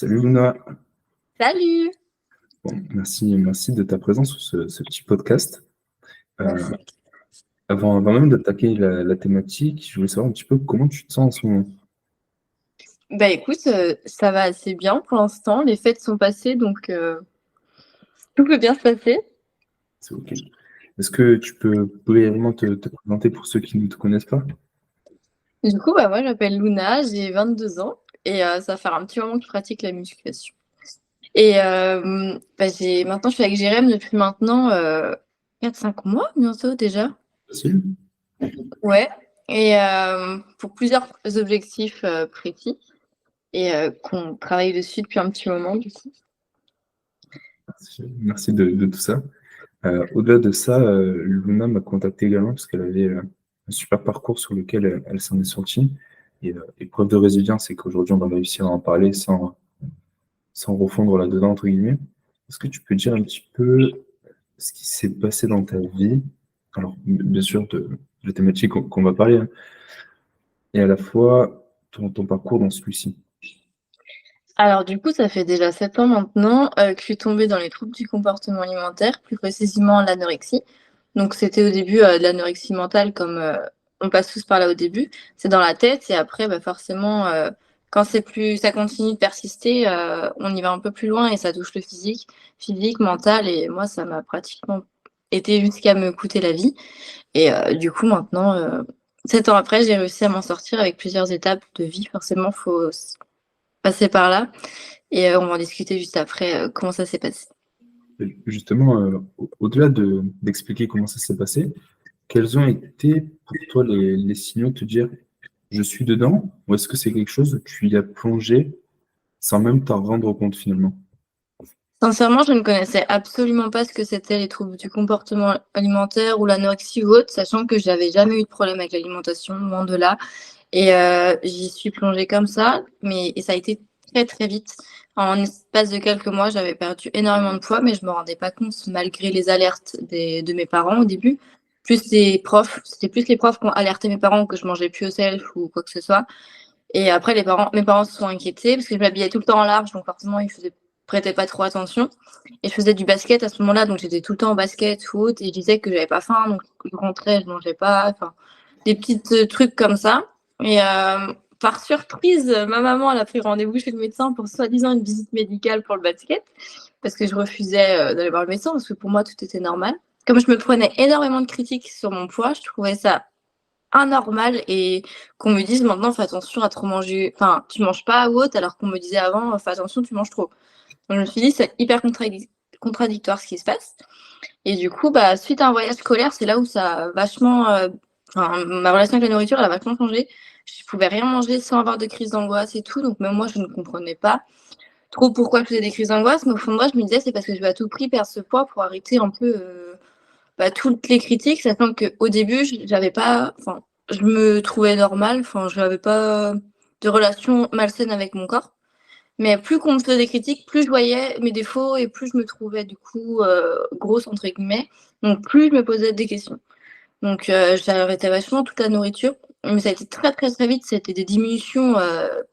Salut Luna. Salut! Bon, merci de ta présence sur ce petit podcast. Euh, Merci. avant même d'attaquer la thématique, je voulais savoir un petit peu comment tu te sens en ce moment. Bah écoute, ça va assez bien pour l'instant. Les fêtes sont passées, donc tout peut bien se passer. C'est OK. Est-ce que tu peux brièvement te présenter pour ceux qui ne te connaissent pas? Du coup, bah moi, je m'appelle Luna, j'ai 22 ans et ça va faire un petit moment que je pratique la musculation. Et bah, maintenant, je suis avec Jérém depuis maintenant 4-5 mois bientôt déjà. Facile? Ouais. Et pour plusieurs objectifs précis et qu'on travaille dessus depuis un petit moment du coup. Merci de tout ça. Au-delà de ça, Luna m'a contacté également parce qu'elle avait un super parcours sur lequel elle s'en est sortie. Et preuve de résilience, c'est qu'aujourd'hui, on va réussir à en parler sans refondre là-dedans, entre guillemets. Est-ce que tu peux dire un petit peu ce qui s'est passé dans ta vie? Alors, bien sûr, de la thématique qu'on va parler, hein, et à la fois ton parcours dans celui-ci. Alors du coup, ça fait déjà 7 ans maintenant, que je suis tombée dans les troubles du comportement alimentaire, plus précisément l'anorexie. Donc c'était au début, de l'anorexie mentale comme, on passe tous par là au début. C'est dans la tête et après, bah, forcément, quand ça continue de persister, on y va un peu plus loin et ça touche le physique, mental et moi ça m'a pratiquement été jusqu'à me coûter la vie et du coup maintenant, 7 ans après, j'ai réussi à m'en sortir avec plusieurs étapes de vie. Forcément, faut s passer par là. Et on va en discuter juste après, comment ça s'est passé. Et justement, au-delà d'expliquer comment ça s'est passé, quels ont été pour toi les signaux de te dire je suis dedans, ou est-ce que c'est quelque chose où tu y as plongé sans même t'en rendre compte finalement? Sincèrement, je ne connaissais absolument pas ce que c'était les troubles du comportement alimentaire ou l'anorexie ou autre, sachant que j'avais jamais eu de problème avec l'alimentation, loin de là et j'y suis plongée comme ça, mais ça a été très, très vite. En l'espace de quelques mois, j'avais perdu énormément de poids, mais je me rendais pas compte malgré les alertes de mes parents au début, plus des profs. C'était plus les profs qui ont alerté mes parents que je mangeais plus au self ou quoi que ce soit. Et après, mes parents se sont inquiétés parce que je m'habillais tout le temps en large, donc forcément, prêtaient pas trop attention. Et je faisais du basket à ce moment-là, donc j'étais tout le temps en basket, foot, et je disais que j'avais pas faim, donc je rentrais, je mangeais pas, enfin, des petits trucs comme ça. Et par surprise, ma maman, elle a pris rendez-vous chez le médecin pour soi-disant une visite médicale pour le basket, parce que je refusais d'aller voir le médecin, parce que pour moi, tout était normal. Comme je me prenais énormément de critiques sur mon poids, je trouvais ça anormal et qu'on me dise maintenant fais attention à trop manger, enfin tu manges pas ou autre alors qu'on me disait avant fais attention tu manges trop. Donc je me suis dit c'est hyper contradictoire ce qui se passe et du coup bah suite à un voyage scolaire c'est là où ça a vachement enfin ma relation avec la nourriture elle a vachement changé. Je pouvais rien manger sans avoir de crise d'angoisse et tout donc même moi je ne comprenais pas trop pourquoi je faisais des crises d'angoisse mais au fond de moi je me disais c'est parce que je veux à tout prix perdre ce poids pour arrêter un peu bah, toutes les critiques, sachant qu'au début, j'avais pas, enfin, je me trouvais normale, enfin, je n'avais pas de relation malsaine avec mon corps. Mais plus qu'on me faisait des critiques, plus je voyais mes défauts et plus je me trouvais du coup grosse entre guillemets. Donc plus je me posais des questions. Donc j'arrêtais vachement toute la nourriture, mais ça a été très très très vite. C'était des diminutions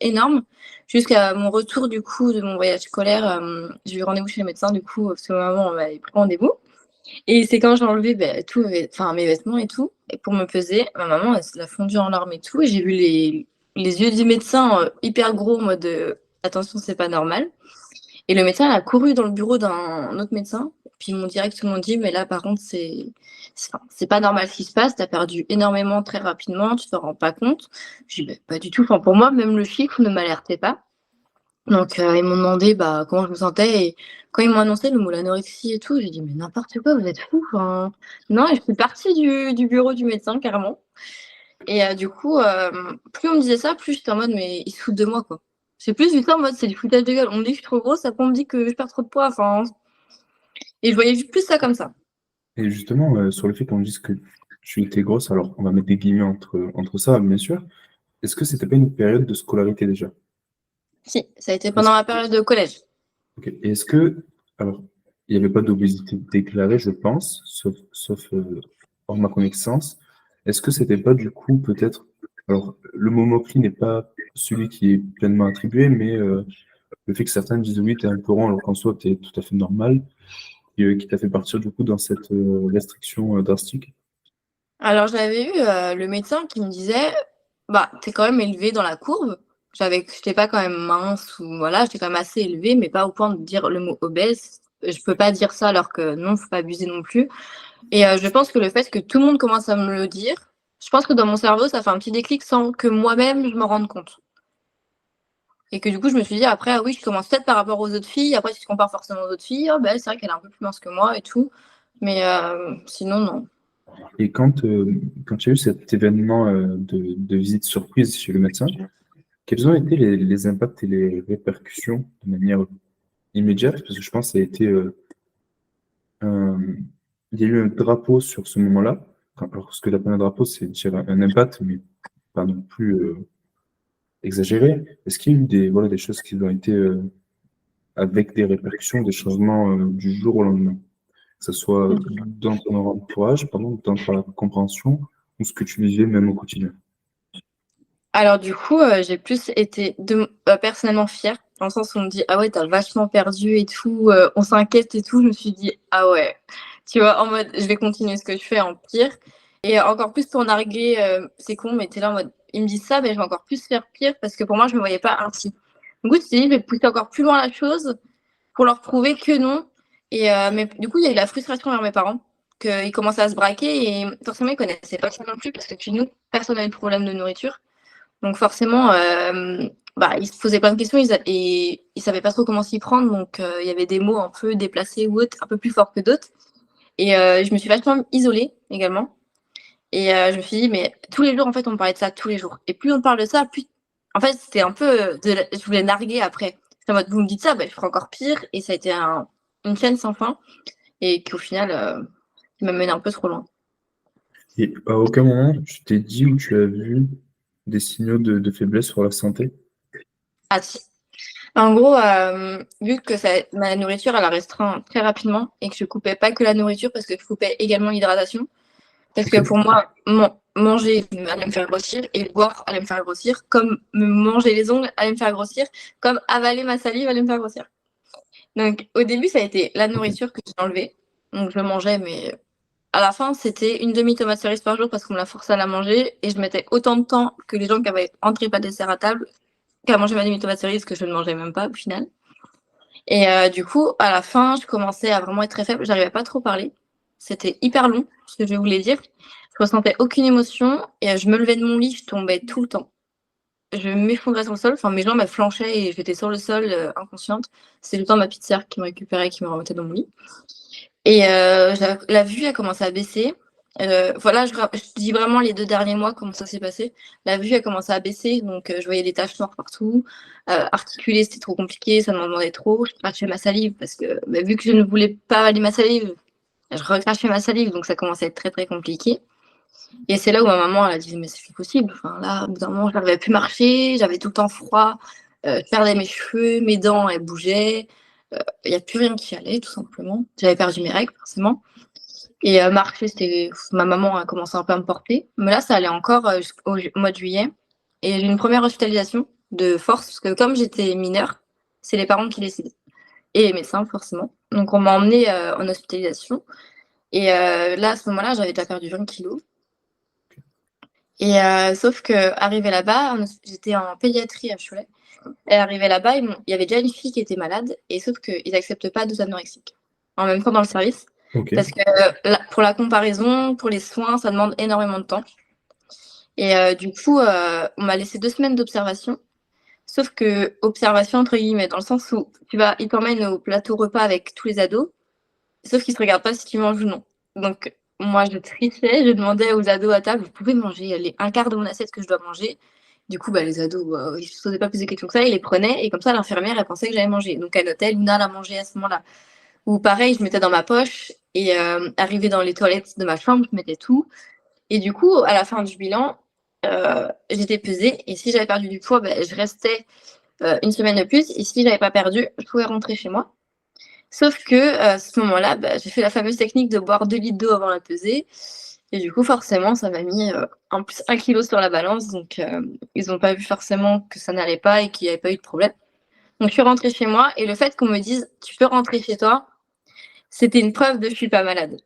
énormes jusqu'à mon retour du coup de mon voyage scolaire. J'ai eu rendez-vous chez le médecin du coup parce que ma maman m'avait pris rendez-vous. Et c'est quand j'ai enlevé, tous mes vêtements et tout, et pour me peser, ma maman, elle se l'a fondue en larmes et tout, et j'ai vu les yeux du médecin hyper gros, en mode attention, c'est pas normal. Et le médecin, elle a couru dans le bureau d'un autre médecin, puis ils m'ont directement dit, mais là, par contre, c'est pas normal ce qui se passe, t'as perdu énormément très rapidement, tu te rends pas compte. J'ai dit, pas du tout. Enfin, pour moi, même le chiffre ne m'alertait pas. Donc ils m'ont demandé, comment je me sentais et quand ils m'ont annoncé le mot l'anorexie et tout, j'ai dit: «Mais n'importe quoi, vous êtes fous, enfin». Non et je suis partie du bureau du médecin carrément et du coup, plus on me disait ça, plus j'étais en mode: «Mais ils se foutent de moi, quoi». C'est plus du tout en mode: «C'est du foutage de gueule». On me dit que je suis trop grosse, après on me dit que je perds trop de poids, enfin et je voyais plus ça comme ça. Et justement, sur le fait qu'on dise que tu étais grosse, alors on va mettre des guillemets entre ça, bien sûr. Est-ce que c'était pas une période de scolarité déjà? Si, ça a été Est-ce pendant ma période de collège. OK. Et est-ce que, alors, il n'y avait pas d'obésité déclarée, je pense, sauf hors ma connaissance. Est-ce que c'était pas du coup peut-être, alors le mot moquerie n'est pas celui qui est pleinement attribué, mais le fait que certains disent oui, t'es un peu rond, alors qu'en soi, t'es tout à fait normal, et qui t'a fait partir du coup dans cette restriction drastique? Alors j'avais eu, le médecin qui me disait: «Bah, tu es quand même élevé dans la courbe». J'étais pas quand même mince ou voilà, j'étais quand même assez élevée, mais pas au point de dire le mot obèse. Je peux pas dire ça alors que non, faut pas abuser non plus et je pense que le fait que tout le monde commence à me le dire, je pense que dans mon cerveau, ça fait un petit déclic sans que moi-même je m'en rende compte et que du coup, je me suis dit après: «Ah oui, je commence peut-être par rapport aux autres filles». Après tu te compares forcément aux autres filles: «Oh bah, c'est vrai qu'elle est un peu plus mince que moi et tout», mais sinon non. Et quand tu as eu cet événement de visite surprise chez le médecin, quels ont été les impacts et les répercussions de manière immédiate? Parce que je pense que ça a été, un- il y a eu un drapeau sur ce moment-là. Alors, ce que j'appelle un drapeau, c'est dire un impact, mais pas non plus exagéré. Est-ce qu'il y a eu voilà, des choses qui ont été avec des répercussions, des changements du jour au lendemain? Que ce soit dans ton entourage, pardon, dans ta compréhension, ou ce que tu vivais même au quotidien. Alors du coup, j'ai plus été personnellement fière, dans le sens où on me dit: «Ah ouais, tu as vachement perdu et tout, on s'inquiète et tout». Je me suis dit: «Ah ouais», tu vois? En mode, je vais continuer ce que je fais en pire et encore plus pour narguer, c'est con, mais tu es là en mode: «Ils me disent ça, mais je vais encore plus faire pire» parce que pour moi, je me voyais pas ainsi. Du coup, je me suis dit: «Je vais pousser encore plus loin la chose pour leur prouver que non» et mais du coup, il y a eu la frustration vers mes parents, qu'ils commençaient à se braquer et forcément, ils connaissaient pas ça non plus parce que chez nous, personne n'avait de problème de nourriture. Donc forcément, bah, ils se posaient plein de questions, et ils savaient pas trop comment s'y prendre, donc il y avait des mots un peu déplacés ou autres, un peu plus forts que d'autres et je me suis vachement isolée également et je me suis dit: «Mais tous les jours, en fait, on me parlait de ça tous les jours et plus on parle de ça, plus» en fait, c'était un peu, de la je voulais narguer après. J'étais en mode: «Vous me dites ça, bah, je ferai encore pire» et ça a été une chaîne sans fin et qui au final, qui m'a menée un peu trop loin. Et à aucun moment, tu t'es dit ou tu as vu des signaux de faiblesse sur la santé? Ah si. En gros, vu que ma nourriture, elle a restreint très rapidement et que je coupais pas que la nourriture parce que je coupais également l'hydratation. Parce que Ok. pour moi, manger allait me faire grossir et boire allait me faire grossir, comme me manger les ongles allait me faire grossir, comme avaler ma salive allait me faire grossir. Donc au début, ça a été la Ok. nourriture que j'ai enlevée. Donc je mangeais, mais à la fin, c'était une demi tomate cerise par jour parce qu'on me l'a forcé à la manger et je mettais autant de temps que les gens qui avaient entrée pas dessert à table qu'à manger ma demi tomate cerise que je ne mangeais même pas au final. Et du coup, à la fin, je commençais à vraiment être très faible. J'arrivais pas trop à parler. C'était hyper long, ce que je voulais dire. Je ressentais aucune émotion et je me levais de mon lit, je tombais tout le temps. Je m'effondrais sur le sol, enfin mes jambes elles flanchaient et j'étais sur le sol, inconsciente. C'est tout le temps ma petite sœur qui me récupérait, qui me remettait dans mon lit. Et la vue a commencé à baisser. Voilà, je dis vraiment les 2 derniers mois comment ça s'est passé. La vue a commencé à baisser, donc je voyais des taches noires partout. Articuler, c'était trop compliqué, ça m'en demandait trop. Je crachais ma salive parce que, bah, vu que je ne voulais pas avaler ma salive, je recrachais ma salive, donc ça commençait à être très, très compliqué. Et c'est là où ma maman, elle a dit: «Mais c'est plus possible». Enfin là, au bout d'un moment, j'arrivais plus à marcher, j'avais tout le temps froid, je perdais mes cheveux, mes dents, elles bougeaient, il y a plus rien qui allait tout simplement. J'avais perdu mes règles forcément. Et marcher, c'était ma maman a commencé un peu à me porter, mais là, ça allait encore, jusqu'au mois de juillet et j'ai eu une première hospitalisation de force parce que comme j'étais mineure, c'est les parents qui décident et les médecins forcément. Donc on m'a emmenée, en hospitalisation et là, à ce moment-là, j'avais déjà perdu 20 kilogrammes et sauf qu'arrivée là-bas, j'étais en pédiatrie à Cholet et arrivée là-bas, il y avait déjà une fille qui était malade et sauf qu'ils acceptent pas 2 anorexiques en même temps dans le service Ok. parce que, pour la comparaison, pour les soins, ça demande énormément de temps et du coup, on m'a laissé 2 semaines d'observation. Sauf que «observation» entre guillemets, dans le sens où ils t'emmènent au plateau repas avec tous les ados, sauf qu'ils se regardent pas si tu manges ou non. Donc moi, je trichais, je demandais aux ados à table: «Vous pouvez manger les 1/4 de mon assiette que je dois manger?» Du coup, bah, les ados, ils se posaient pas plus de questions que ça, ils les prenaient et comme ça l'infirmière, elle pensait que j'avais mangé. Donc elle notait: «Luna, l'a mangé à ce moment-là». Ou pareil, je mettais dans ma poche et arrivée dans les toilettes de ma chambre, je mettais tout et du coup, à la fin du bilan, j'étais pesée et si j'avais perdu du poids, je restais, 1 semaine de plus et si j'avais pas perdu, je pouvais rentrer chez moi. Sauf que, à ce moment-là, j'ai fait la fameuse technique de boire 2 litres d'eau avant la pesée et du coup, forcément, ça m'a mis, en plus 1 kilo sur la balance donc ils ont pas vu forcément que ça n'allait pas et qu'il y avait pas eu de problème. Donc, je suis rentrée chez moi et le fait qu'on me dise « tu peux rentrer chez toi », c'était une preuve de « je suis pas malade ».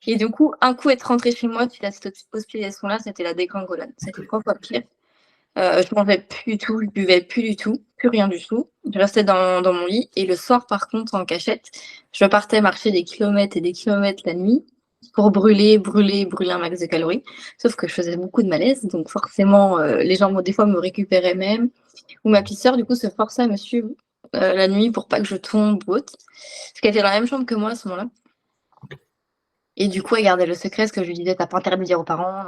Et du coup, un coup être rentrée chez moi, suite à cette hospitalisation-là, c'était la dégringolade. C'était 3 fois pire. Je mangeais plus du tout, je buvais plus du tout, plus rien du tout. Je restais dans mon lit et le soir, par contre, en cachette, je partais marcher des kilomètres et des kilomètres la nuit pour brûler un max de calories. Sauf que je faisais beaucoup de malaise, donc forcément, les gens, des fois, me récupéraient même. Ou ma petite sœur, du coup, se forçait à me suivre la nuit pour pas que je tombe ou autre. Parce qu'elle était dans la même chambre que moi à ce moment-là. Et du coup, elle gardait le secret, parce que je lui disais, t'as pas intérêt de le dire aux parents,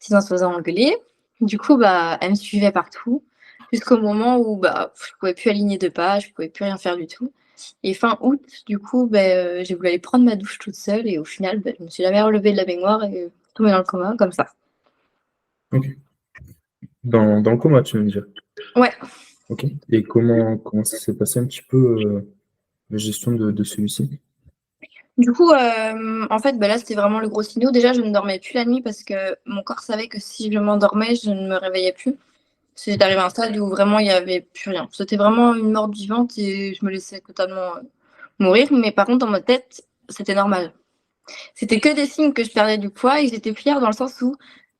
sinon elle se faisait engueuler. Du coup, elle me suivait partout, jusqu'au moment où je pouvais plus aligner 2 pas, je pouvais plus rien faire du tout. Et fin août, du coup, j'ai voulu aller prendre ma douche toute seule, et au final, je me suis jamais relevée de la baignoire et tombée dans le coma, comme ça. Ok. Dans le coma, tu veux me dire? Ouais. Ok. Et comment ça s'est passé un petit peu la gestion de celui-ci? Du coup, en fait, là, c'était vraiment le gros signaux. Déjà, je ne dormais plus la nuit parce que mon corps savait que si je m'endormais, je ne me réveillais plus. C'est arrivé à un stade où vraiment il n'y avait plus rien. C'était vraiment une mort vivante et je me laissais totalement mourir. Mais par contre, dans ma tête, c'était normal. C'était que des signes que je perdais du poids et j'étais fière dans le sens où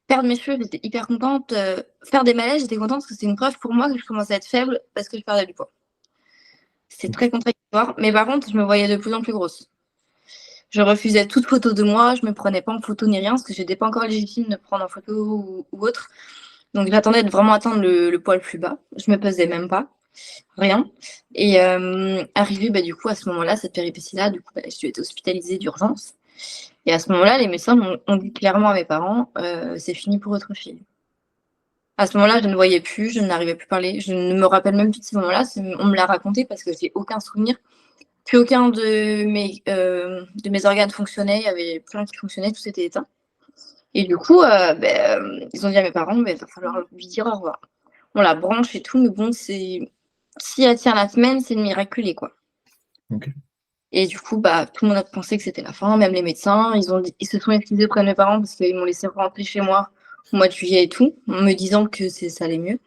perdre mes cheveux, j'étais hyper contente. Faire des malaises, j'étais contente parce que c'était une preuve pour moi que je commençais à être faible parce que je perdais du poids. C'était très contradictoire. Mais par contre, je me voyais de plus en plus grosse. Je refusais toute photo de moi, je me prenais pas en photo ni rien parce que j'étais pas encore légitime de prendre en photo ou autre. Donc j'attendais de vraiment atteindre le poids le plus bas. Je me pesais même pas, rien. Et arrivé du coup à ce moment-là, cette péripétie-là, du coup, je suis été hospitalisée d'urgence. Et à ce moment-là, les médecins ont dit clairement à mes parents, c'est fini pour votre fille. À ce moment-là, je ne voyais plus, je n'arrivais plus à parler. Je ne me rappelle même plus de ce moment-là. On me l'a raconté parce que j'ai aucun souvenir. Plus aucun de mes organes fonctionnait. Il y avait plus rien qui fonctionnait, tout était éteint. Et du coup, ils ont dit à mes parents, il va falloir lui dire au revoir. On la branche et tout, mais bon, si elle tient la semaine, c'est une miraculée, quoi. Ok. Et du coup, tout le monde a pensé que c'était la fin, même les médecins. Ils se sont excusés auprès de mes parents parce qu'ils m'ont laissé rentrer chez moi au mois de juillet et tout, en me disant que ça allait mieux.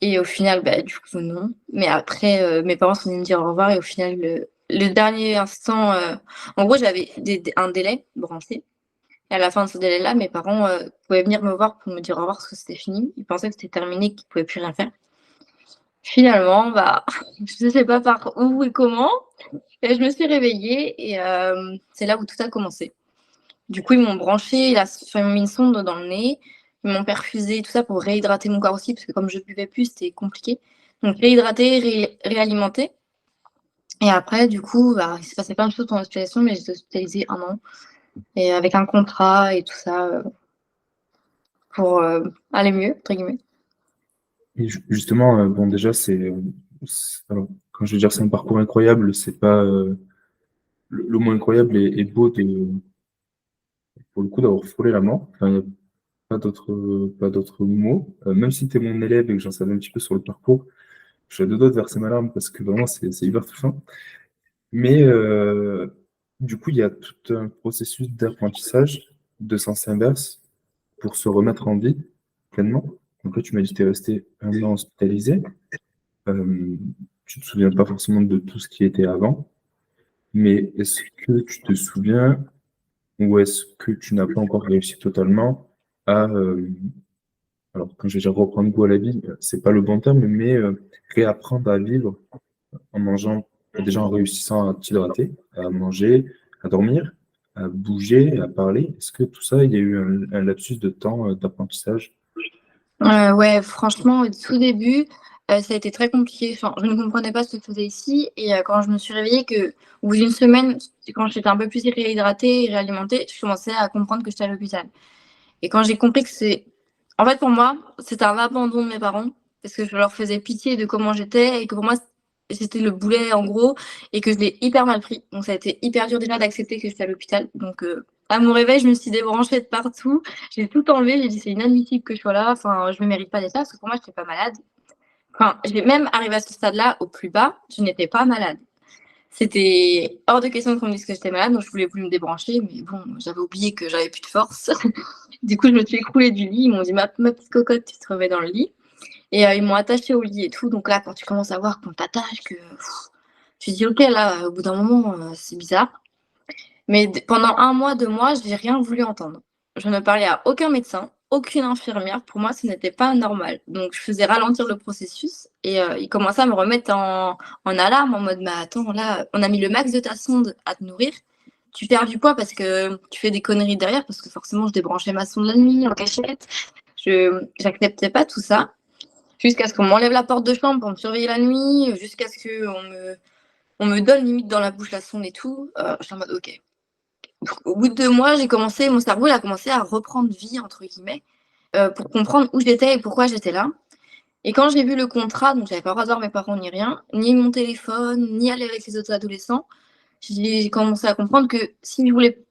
Et au final, du coup, non. Mais après, mes parents sont venus me dire au revoir et au final, le dernier instant, en gros, j'avais un délai branché. Et à la fin de ce délai-là, mes parents pouvaient venir me voir pour me dire au revoir parce que c'était fini. Ils pensaient que c'était terminé, qu'ils ne pouvaient plus rien faire. Finalement, je ne sais pas par où et comment, et je me suis réveillée et c'est là où tout a commencé. Du coup, ils m'ont branché, ils m'ont mis une sonde dans le nez, ils m'ont perfusé, tout ça pour réhydrater mon corps aussi, parce que comme je ne buvais plus, c'était compliqué. Donc réhydrater, réalimenter. Et après, du coup, il s'est passé plein de choses pendant l'hospitalisation, mais j'étais hospitalisée 1 an, et avec un contrat et tout ça, pour aller mieux, entre guillemets. Et justement, bon, déjà, alors, quand je veux dire c'est un parcours incroyable, c'est pas le mot incroyable est beau pour le coup d'avoir frôlé la mort. Enfin, y a pas d'autres mots. Même si tu es mon élève et que j'en savais un petit peu sur le parcours, je suis à 2 doigts de verser ma larme parce que vraiment c'est hyper touchant. Mais du coup, il y a tout un processus d'apprentissage de sens inverse pour se remettre en vie pleinement. Donc là, tu m'as dit que tu es resté 1 an hospitalisé. Tu te souviens pas forcément de tout ce qui était avant, mais est-ce que tu te souviens ou est-ce que tu n'as pas encore réussi totalement à, alors quand je vais dire reprendre goût à la vie, c'est pas le bon terme, mais réapprendre à vivre en mangeant, déjà en réussissant à t'hydrater, à manger, à dormir, à bouger, à parler. Est-ce que tout ça, il y a eu un lapsus de temps d'apprentissage? Ouais, franchement, au tout début, ça a été très compliqué. Enfin, je ne comprenais pas ce que je faisais ici et quand je me suis réveillée au bout d'une semaine, quand j'étais un peu plus réhydratée et réalimentée, je commençais à comprendre que j'étais à l'hôpital. Et quand j'ai compris en fait, pour moi, c'était un abandon de mes parents parce que je leur faisais pitié de comment j'étais et que pour moi, c'était le boulet, en gros, et que je l'ai hyper mal pris. Donc ça a été hyper dur déjà d'accepter que j'étais à l'hôpital. Donc à mon réveil, je me suis débranchée de partout. J'ai tout enlevé. J'ai dit, c'est inadmissible que je sois là. Enfin, je me mérite pas d'être là parce que pour moi, je n'étais pas malade. Enfin, j'ai même arrivé à ce stade-là, au plus bas, je n'étais pas malade. C'était hors de question qu'on me dise que j'étais malade, donc je voulais plus me débrancher, mais bon, j'avais oublié que j'avais plus de force. Du coup, je me suis écroulée du lit. Ils m'ont dit, ma petite cocotte, tu te remets dans le lit. Et ils m'ont attachée au lit et tout. Donc là, quand tu commences à voir qu'on t'attache, que tu te dis: «OK, là, au bout d'un moment, c'est bizarre». Mais pendant 1 mois, 2 mois, j'ai rien voulu entendre. Je ne parlais à aucun médecin, aucune infirmière. Pour moi, ce n'était pas normal. Donc je faisais ralentir le processus et ils commençaient à me remettre en alarme en mode: «Mais attends, là, on a mis le max de ta sonde à te nourrir. Tu perds du poids parce que tu fais des conneries derrière», parce que forcément je débranchais ma sonde la nuit en cachette. Je J'acceptais pas tout ça, jusqu'à ce qu'on m'enlève la porte de chambre pour me surveiller la nuit, jusqu'à ce qu'on me donne limite dans la bouche la sonde et tout. J'étais en mode: «OK». Au bout de 2 mois, mon cerveau il a commencé à «reprendre vie» entre guillemets, pour comprendre où j'étais et pourquoi j'étais là. Et quand j'ai vu le contrat, donc j'avais pas le droit de voir mes parents ni rien, ni mon téléphone, ni aller avec les autres adolescents, j'ai commencé à comprendre que si je voulais,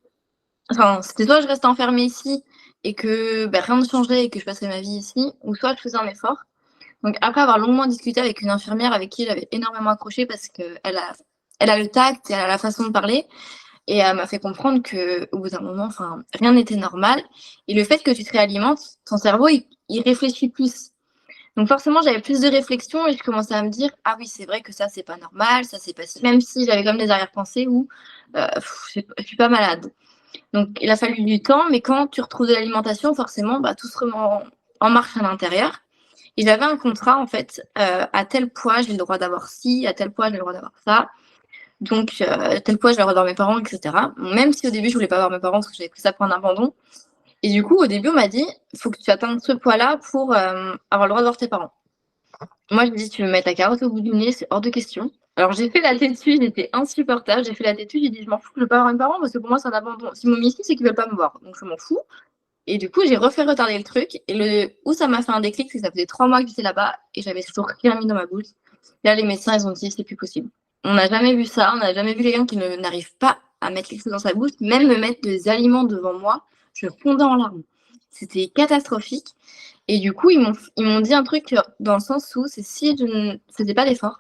enfin, c'était soit je restais enfermée ici et que, rien ne changeait et que je passerais ma vie ici, ou soit je faisais un effort. Donc après avoir longuement discuté avec une infirmière avec qui j'avais énormément accroché parce qu'elle a le tact et elle a la façon de parler, et elle m'a fait comprendre qu'au bout d'un moment, enfin, rien n'était normal. Et le fait que tu te réalimentes, ton cerveau, il réfléchit plus. Donc forcément, j'avais plus de réflexion et je commençais à me dire: «Ah oui, c'est vrai que ça, c'est pas normal, ça, c'est pas si», même si j'avais quand même des arrière-pensées où, je suis pas malade. Donc il a fallu du temps, mais quand tu retrouves de l'alimentation, forcément, tout se remet en marche à l'intérieur. Et j'avais un contrat en fait, à tel poids, j'ai le droit d'avoir ci, à tel poids, j'ai le droit d'avoir ça. Donc, tel poids, je vais revoir mes parents, et cetera. Même si au début, je voulais pas voir mes parents parce que j'avais pris ça pour un abandon. Et du coup, au début, on m'a dit: «Il faut que tu atteignes ce poids-là pour avoir le droit de voir tes parents». Moi, je me dis: «Tu veux me mettre la carotte au bout du nez, c'est hors de question». Alors, j'ai fait la têtue, j'étais insupportable. J'ai fait la têtue, j'ai dit: «Je m'en fous, je veux pas voir mes parents parce que pour moi, c'est un abandon. S'ils m'ont mis ici, c'est qu'ils veulent pas me voir. Donc, je m'en fous». Et du coup, j'ai refait retarder le truc. Et où ça m'a fait un déclic, c'est que ça faisait 3 mois que j'étais là-bas et j'avais toujours rien mis dans ma bouche. Là, les médecins, ils ont dit: «C'est plus possible». On n'a jamais vu ça, on n'a jamais vu quelqu'un qui n'arrive pas à mettre quelque chose dans sa bouche, même me mettre des aliments devant moi, je fondais en larmes. C'était catastrophique. Et du coup, ils m'ont dit un truc, dans le sens où c'est si je ne faisais pas d'effort,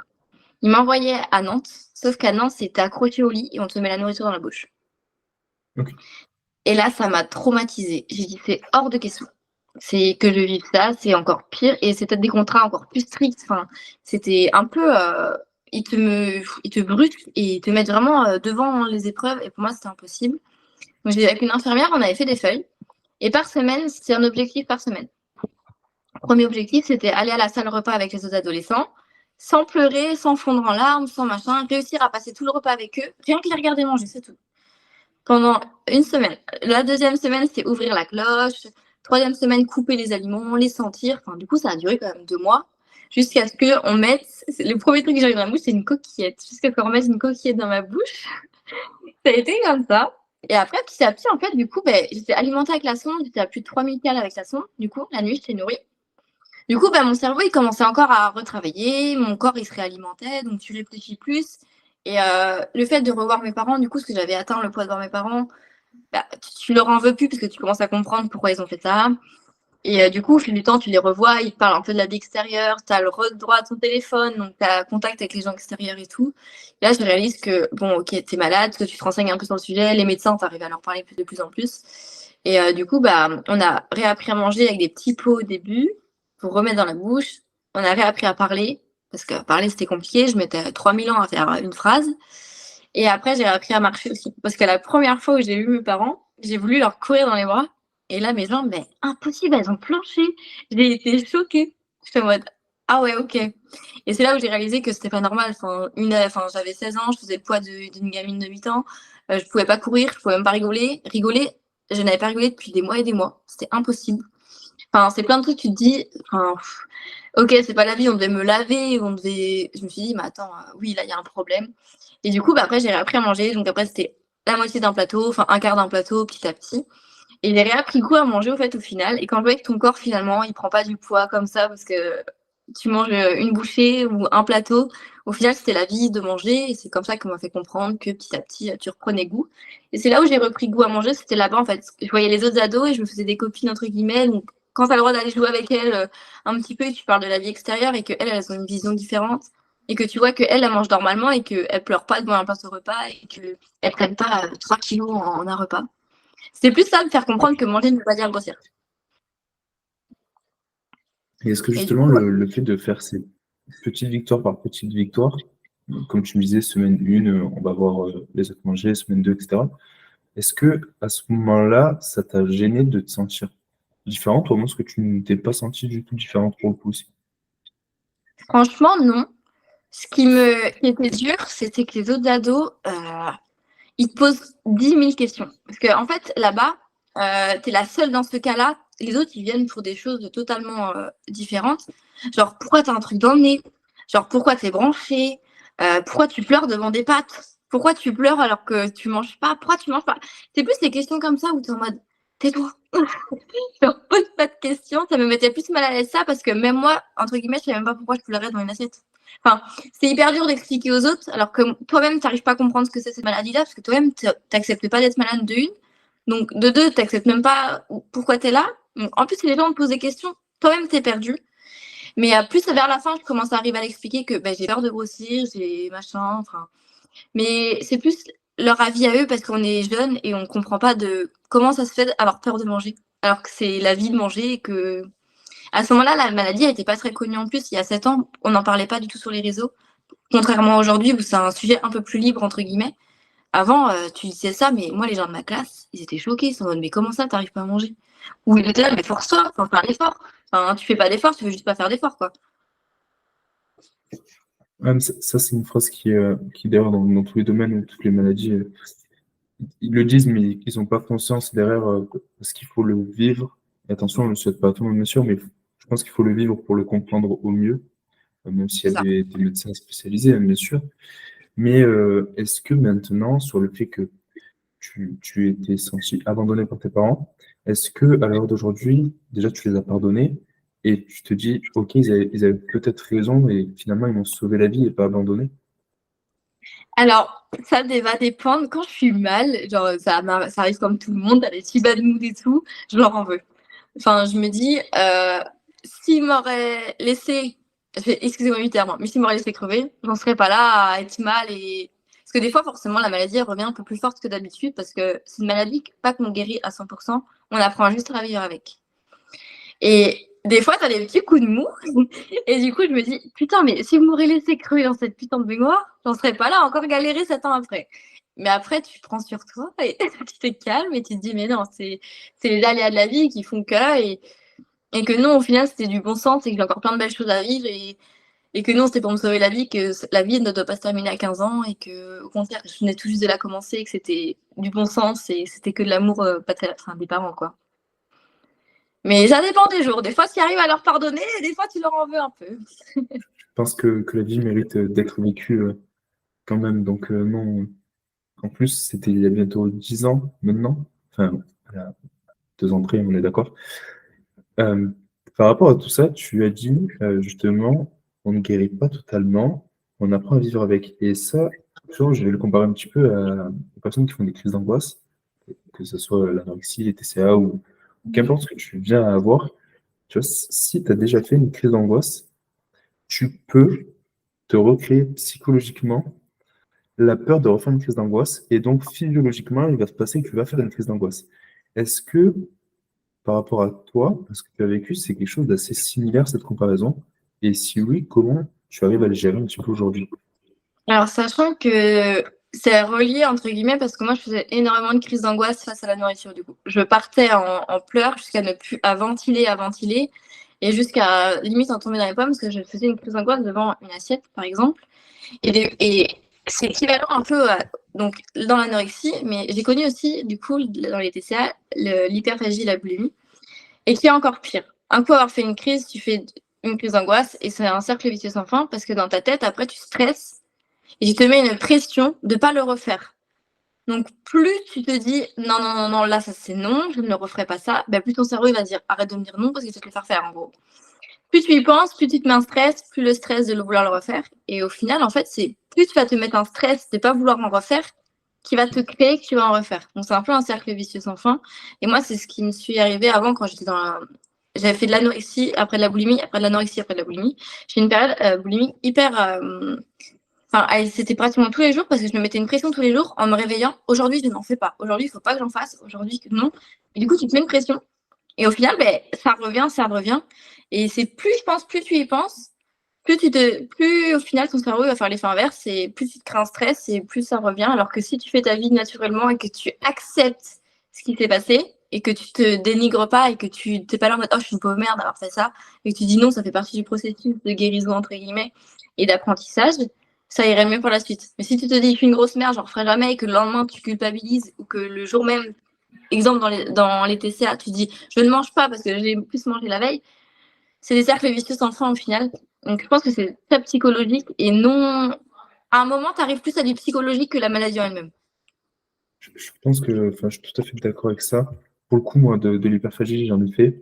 ils m'envoyaient à Nantes, sauf qu'à Nantes, c'est tu accroché au lit et on te met la nourriture dans la bouche. OK. Et là, ça m'a traumatisée. J'ai dit: «C'est hors de question. C'est que je vive ça, c'est encore pire», et c'est peut-être des contrats encore plus stricts. Enfin, c'était un peu, ils te brusquent et ils te mettent vraiment, devant les épreuves, et pour moi, c'était impossible. Donc j'étais avec une infirmière, on avait fait des feuilles et par semaine, c'était un objectif par semaine. Premier objectif, c'était aller à la salle repas avec les autres adolescents, sans pleurer, sans fondre en larmes, sans machin, réussir à passer tout le repas avec eux, rien que les regarder manger, c'est tout. Pendant une semaine. La deuxième semaine, c'est ouvrir la cloche. Troisième semaine, couper les aliments, les sentir. Enfin, du coup, ça a duré quand même 2 mois, jusqu'à ce qu'on mette, le premier truc que j'ai eu dans la bouche, c'est une coquillette. Jusqu'à ce qu'on remette une coquillette dans ma bouche. Ça a été comme ça. Et après, petit à petit, en fait, du coup, j'étais alimentée avec la sonde. J'étais à plus de 3000 cales avec la sonde. Du coup, la nuit, j'étais nourrie. Du coup, mon cerveau, il commençait encore à retravailler, mon corps, il se réalimentait, donc tu réfléchis plus. Et le fait de revoir mes parents, du coup, parce que j'avais atteint le poids de voir mes parents, tu leur en veux plus parce que tu commences à comprendre pourquoi ils ont fait ça. Et du coup, au fil du temps, tu les revois, ils te parlent un peu de la vie extérieure, tu as le droit à ton téléphone, donc tu as contact avec les gens extérieurs et tout. Et là, je réalise que, bon, ok, tu es malade, que tu te renseignes un peu sur le sujet, les médecins, tu arrives à leur parler de plus en plus. Et du coup, on a réappris à manger avec des petits pots au début pour remettre dans la bouche. On a réappris à parler, parce que parler, c'était compliqué. Je mettais 3000 ans à faire une phrase. Et après, j'ai appris à marcher aussi. Parce que la première fois où j'ai vu mes parents, j'ai voulu leur courir dans les bras. Et là, mes jambes, impossible, elles ont planché. J'ai été choquée. J'étais en mode: «Ah ouais, OK». Et c'est là où j'ai réalisé que c'était pas normal. Enfin, j'avais 16 ans, je faisais le poids d'une gamine de 8 ans. Je pouvais pas courir, je pouvais même pas rigoler. Rigoler, je n'avais pas rigolé depuis des mois et des mois. C'était impossible. Enfin, c'est plein de trucs, tu te dis, enfin, OK, c'est pas la vie, on devait me laver, je me suis dit: «Mais attends, oui, là, il y a un problème». Et du coup, après, j'ai réappris à manger. Donc après, c'était la moitié d'un plateau, enfin un quart d'un plateau, petit à petit. Et j'ai réappris goût à manger, au fait, au final. Et quand je vois que ton corps, finalement, il prend pas du poids comme ça parce que tu manges une bouchée ou un plateau, au final, c'était la vie de manger. Et c'est comme ça qu'on m'a fait comprendre que petit à petit, tu reprenais goût. Et c'est là où j'ai repris goût à manger, c'était là-bas, en fait. Je voyais les autres ados et je me faisais des copines, entre guillemets. Donc, quand tu as le droit d'aller jouer avec elles un petit peu et que tu parles de la vie extérieure et qu'elles, elles ont une vision différente et que tu vois qu'elles, elles mangent normalement et qu'elles pleurent pas devant un place au repas et qu'elles prennent pas 3 kilos en un repas. C'était plus ça, me faire comprendre que manger ne veut pas dire grossir. Et est-ce que Et du justement coup, le fait de faire ces petites victoires par petites victoires, comme tu me disais, semaine 1, on va voir les autres manger, semaine 2, etc. Est-ce que à ce moment-là, ça t'a gêné de te sentir différente, ou au moins est-ce que tu ne t'es pas sentie du tout différente pour le coup aussi? franchement, non. Qui était dur, c'était que les autres ados, ils te posent 10 000 questions. Parce qu'en fait, là-bas, tu es la seule dans ce cas-là. Les autres, ils viennent pour des choses totalement différentes. Genre, pourquoi tu as un truc dans le nez? Genre, pourquoi tu es branché? Pourquoi tu pleures devant des pâtes? Pourquoi tu pleures alors que tu manges pas? Pourquoi tu manges pas? C'est plus des questions comme ça où tu es en mode, tais-toi. Genre, pose pas de questions. Ça me mettait plus mal à l'aise ça parce que même moi, entre guillemets, je savais même pas pourquoi je pleurais dans une assiette. Enfin, c'est hyper dur d'expliquer aux autres alors que toi-même, tu n'arrives pas à comprendre ce que c'est cette maladie-là parce que toi-même, tu n'acceptes pas d'être malade de une. Donc, de deux, tu n'acceptes même pas pourquoi tu es là. Donc, en plus, si les gens te posent des questions, toi-même, tu es perdu. Mais plus vers la fin, je commence à arriver à l'expliquer que j'ai peur de grossir, j'ai machin. Enfin, mais c'est plus leur avis à eux parce qu'on est jeunes et on ne comprend pas de comment ça se fait d'avoir peur de manger. Alors que c'est la vie de manger et que à ce moment-là, la maladie n'était pas très connue en plus. Il y a 7 ans, on n'en parlait pas du tout sur les réseaux. Contrairement à aujourd'hui où c'est un sujet un peu plus libre, entre guillemets. Avant, tu disais ça, mais moi, les gens de ma classe, ils étaient choqués. Ils sont en mode, mais comment ça, t'arrives pas à manger? Ou ils étaient là, mais force-toi, faut faire l'effort. Enfin, tu fais pas d'effort, tu veux juste pas faire d'effort, quoi. Ouais, mais ça, c'est une phrase qui d'ailleurs, dans tous les domaines ou toutes les maladies, ils le disent, mais ils n'ont pas conscience derrière, parce qu'il faut le vivre. Et attention, on ne le souhaite pas à tout le monde, bien sûr, mais je pense qu'il faut le vivre pour le comprendre au mieux, même s'il C'est y a ça. des médecins spécialisés, hein, bien sûr. Mais est-ce que maintenant, sur le fait que tu étais senti abandonné par tes parents, est-ce que à l'heure d'aujourd'hui, déjà tu les as pardonnés et tu te dis, ok, ils avaient peut-être raison et finalement ils m'ont sauvé la vie et pas abandonné? Alors, ça va dépendre. Quand je suis mal, genre, ça arrive comme tout le monde, t'as des petits bad moods et tout, je leur en veux. Enfin, je me dis, s'ils m'auraient laissé, excusez-moi du terme, hein, mais s'ils m'auraient laissé crever, j'en serais pas là à être mal et parce que des fois, forcément, la maladie elle revient un peu plus forte que d'habitude parce que c'est une maladie pas qu'on guérit à 100%, on apprend juste à vivre avec. Et des fois, t'as des petits coups de mou et du coup, je me dis, putain, mais si vous m'aurez laissé crever dans cette putain de baignoire, j'en serais pas là, encore galérer 7 ans après. Mais après, tu prends sur toi et tu te calmes et tu te dis, mais non, c'est les aléas de la vie qui font que, et que non, au final, c'était du bon sens et que j'ai encore plein de belles choses à vivre et que non, c'était pour me sauver la vie, que la vie ne doit pas se terminer à 15 ans et que, au contraire, je venais tout juste de la commencer et que c'était du bon sens et c'était que de l'amour des parents, quoi. Mais ça dépend des jours. Des fois, tu arrives à leur pardonner et des fois, tu leur en veux un peu. Je pense que la vie mérite d'être vécue quand même. Donc non, en plus, c'était il y a bientôt 10 ans maintenant. Enfin, il y a 2 ans près, on est d'accord. Euh, Par rapport à tout ça, tu as dit justement, on ne guérit pas totalement, on apprend à vivre avec. Et ça, toujours, je vais le comparer un petit peu aux personnes qui font des crises d'angoisse, que ce soit l'anorexie, les TCA ou qu'importe ce que tu viens à avoir. Tu vois, si tu as déjà fait une crise d'angoisse, tu peux te recréer psychologiquement la peur de refaire une crise d'angoisse. Et donc, physiologiquement, il va se passer que tu vas faire une crise d'angoisse. Est-ce que par rapport à toi, ce que tu as vécu, c'est quelque chose d'assez similaire, cette comparaison? Et si oui, comment tu arrives à le gérer un petit peu aujourd'hui? Alors, sachant que c'est relié, entre guillemets, parce que moi, je faisais énormément de crises d'angoisse face à la nourriture, du coup. Je partais en pleurs jusqu'à ne plus, à ventiler, et jusqu'à limite en tomber dans les pommes, parce que je faisais une crise d'angoisse devant une assiette, par exemple. Et c'est équivalent un peu donc, dans l'anorexie, mais j'ai connu aussi, du coup, dans les TCA, l'hyperphagie et la boulimie, et qui est encore pire. Un coup avoir fait une crise, tu fais une crise d'angoisse, et c'est un cercle vicieux sans fin, parce que dans ta tête, après, tu stresses, et tu te mets une pression de ne pas le refaire. Donc, plus tu te dis non, non, non, non, là, ça c'est non, je ne le referai pas ça, ben, plus ton cerveau il va dire arrête de me dire non parce que tu vas te le faire faire en gros. Plus tu y penses, plus tu te mets un stress, plus le stress de vouloir le refaire. Et au final, en fait, c'est plus tu vas te mettre un stress de ne pas vouloir en refaire qui va te créer que tu vas en refaire. Donc, c'est un peu un cercle vicieux sans fin. Et moi, c'est ce qui me suis arrivé avant quand j'étais dans la... J'avais fait de l'anorexie, après de la boulimie, après de l'anorexie, après de la boulimie. J'ai une période boulimique hyper. Enfin, c'était pratiquement tous les jours parce que je me mettais une pression tous les jours en me réveillant. Aujourd'hui, je n'en fais pas. Aujourd'hui, il ne faut pas que j'en fasse. Aujourd'hui, non. Et du coup, tu te mets une pression. Et au final, ça revient, ça revient. Et c'est plus, je pense, plus tu y penses, plus au final ton cerveau va faire l'effet inverse et plus tu te crées un stress et plus ça revient. Alors que si tu fais ta vie naturellement et que tu acceptes ce qui s'est passé et que tu te dénigres pas et que tu t'es pas là en mode oh je suis une pauvre merde d'avoir fait ça et que tu dis non, ça fait partie du processus de guérison entre guillemets et d'apprentissage, ça irait mieux pour la suite. Mais si tu te dis je suis une grosse merde, j'en referai jamais et que le lendemain tu culpabilises ou que le jour même, exemple dans les TCA, tu dis je ne mange pas parce que j'ai plus mangé la veille, c'est des cercles vicieux sans fin au final. Donc je pense que c'est très psychologique et non. À un moment, tu arrives plus à du psychologique que la maladie en elle-même. Je pense que, enfin, je suis tout à fait d'accord avec ça. Pour le coup, moi, de l'hyperphagie, j'en ai fait.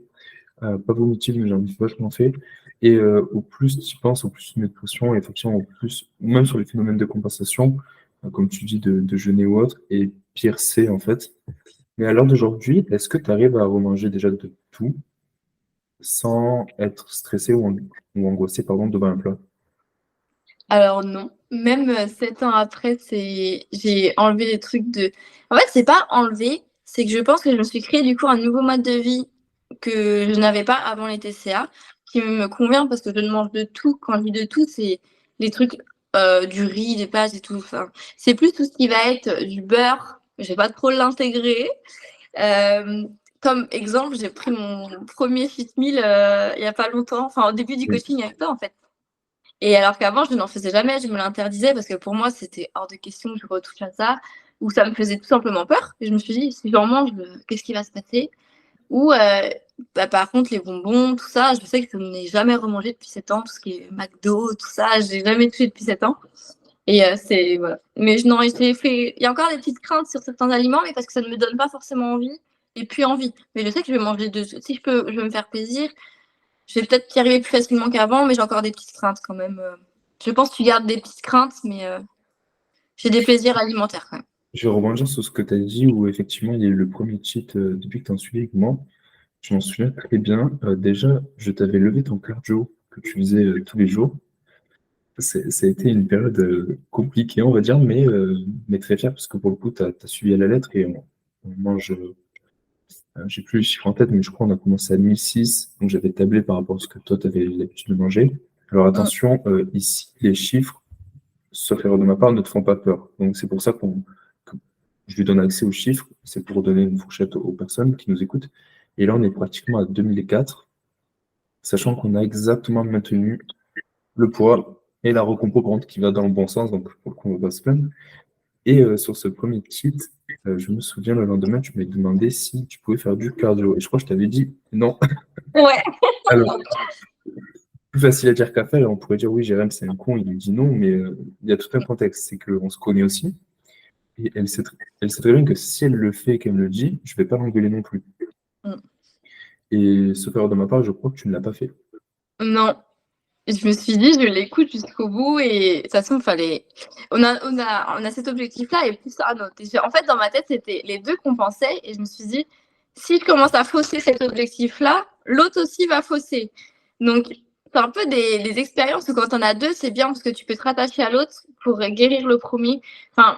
Pas vomitive, mais j'en ai vachement fait. Et au plus tu y penses, au plus tu mets de pression, et effectivement, au plus, même sur les phénomènes de compensation, comme tu dis, de jeûner ou autre, et pire c'est en fait. Mais à l'heure d'aujourd'hui, est-ce que tu arrives à remanger déjà de tout sans être stressé ou angoissé pardon, devant un plat? Alors non, même 7 ans après, j'ai enlevé des trucs de. En fait, c'est pas enlevé, c'est que je pense que je me suis créé du coup un nouveau mode de vie que je n'avais pas avant les TCA, qui me convient parce que je mange de tout. Quand je dis de tout, c'est les trucs du riz, des pâtes et tout. Enfin, c'est plus tout ce qui va être du beurre. Je vais pas trop l'intégrer. Euh, Comme exemple, j'ai pris mon premier cheat meal il y a pas longtemps, enfin au début du Oui. coaching avec toi en fait. Et alors qu'avant, je n'en faisais jamais, je me l'interdisais parce que pour moi, c'était hors de question que je retouche à ça, ou ça me faisait tout simplement peur. Et je me suis dit, si j'en mange, qu'est-ce qui va se passer? Ou par contre, les bonbons, tout ça, je sais que je n'ai jamais remangé depuis 7 ans, tout ce qui est McDo, tout ça, je n'ai jamais touché depuis 7 ans. Et c'est voilà. Mais je n'en ai fait. Il y a encore des petites craintes sur certains aliments, mais parce que ça ne me donne pas forcément envie et puis envie. Mais je sais que je vais manger de. Si je peux, je vais me faire plaisir. Je vais peut-être y arriver plus facilement qu'avant, mais j'ai encore des petites craintes quand même. Je pense que tu gardes des petites craintes, mais j'ai des plaisirs alimentaires quand même. Je vais rebondir sur ce que tu as dit, où effectivement, il y a eu le premier cheat depuis que tu en suivi avec moi. Je m'en souviens très bien. Déjà, je t'avais levé ton cardio que tu faisais tous les jours. Ça a été une période compliquée, on va dire, mais très fière, parce que pour le coup, tu as suivi à la lettre et on mange, j'ai plus le chiffre en tête, mais je crois qu'on a commencé à 1006, donc j'avais tablé par rapport à ce que toi, tu avais l'habitude de manger. Alors Mm. attention, ici, les chiffres, sauf erreur de ma part, ne te font pas peur. Donc c'est pour ça que je lui donne accès aux chiffres, c'est pour donner une fourchette aux personnes qui nous écoutent. Et là, on est pratiquement à 2004, sachant qu'on a exactement maintenu le poids et la recompo qui va dans le bon sens, donc pour le coup, on va pas se plaindre. Et sur ce premier cheat, je me souviens le lendemain, tu m'as demandé si tu pouvais faire du cardio. Et je crois que je t'avais dit non. Ouais. Alors, plus facile à dire qu'à faire, et on pourrait dire oui, Jérém, c'est un con, il dit non, mais il y a tout un contexte, c'est qu'on se connaît aussi. Et elle sait très bien que si elle le fait et qu'elle me le dit, je ne vais pas l'engueuler non plus. Mm. Et ce faire de ma part, je crois que tu ne l'as pas fait. Non. Et je me suis dit, je l'écoute jusqu'au bout et de toute façon, il fallait. On a cet objectif-là et plus un autre. En fait, dans ma tête, c'était les deux compensaient et je me suis dit, si je commence à fausser cet objectif-là, l'autre aussi va fausser. Donc, c'est un peu des expériences où quand on a deux, c'est bien parce que tu peux te rattacher à l'autre pour guérir le premier. Enfin,